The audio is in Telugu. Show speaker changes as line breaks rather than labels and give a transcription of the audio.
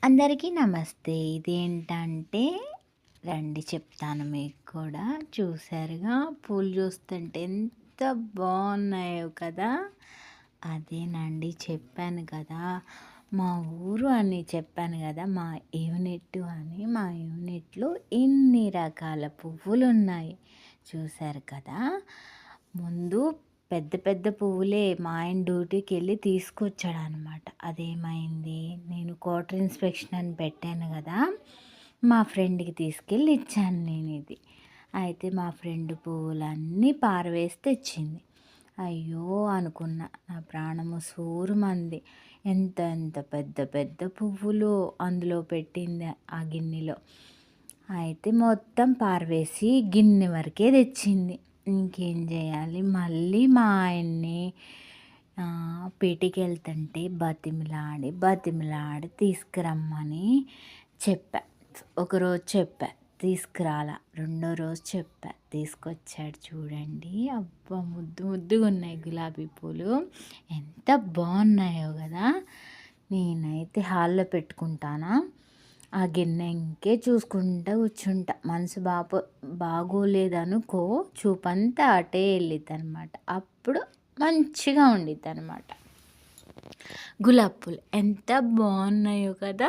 అందరికీ నమస్తే. ఇదేంటంటే రండి చెప్తాను మీకు కూడా. చూసారుగా పూలు చూస్తుంటే ఎంత బాగున్నాయో కదా! అదేనండి చెప్పాను కదా! మా ఊరు అని చెప్పాను కదా! మా యూనిట్ అని. మా యూనిట్‌లో ఇన్ని రకాల పువ్వులున్నాయి. చూసారు కదా! ముందు పెద్ద పెద్ద పువ్వులే మా ఆయన డ్యూటీకెళ్ళి తీసుకొచ్చాడనమాట. అదేమైంది, నేను క్వార్టర్ ఇన్స్‌పెక్షన్ అని పెట్టాను గదా! మా ఫ్రెండ్‌కి తీసుకెళ్ళి ఇచ్చాను నేనిది. అయితే మా ఫ్రెండ్ పువ్వులన్నీ పారవేసి తెచ్చింది. అయ్యో! అనుకున్నా. నా ప్రాణము సూరుమంది. ఎంత ఎంత పెద్ద పెద్ద పువ్వులు అందులో పెట్టింది ఆ గిన్నెలో. అయితే మొత్తం పారవేసి గిన్నె వరకే తెచ్చింది. ఇంకేం చేయాలి, మళ్ళీ మా ఆయన్ని పీటీకెళ్తుంటే బతిమిలాడి బతిమిలాడి తీసుకురమ్మని చెప్పా. ఒకరోజు చెప్పా తీసుకురాలా, రెండో రోజు చెప్పా తీసుకొచ్చాడు. చూడండి, అబ్బా ముద్దు ముద్దుగా ఉన్నాయి గులాబీ పూలు, ఎంత బాగున్నాయో కదా! నేనైతే హాల్లో పెట్టుకుంటానా, ఆ గిన్నె ఇంకే చూసుకుంటా కూర్చుంటా. మనసు బాగోలేదనుకో చూపంతా అటే వెళ్ళిద్దనమాట. అప్పుడు మంచిగా ఉండిద్దనమాట. గులాబీ పూలు ఎంత బాగున్నాయో కదా!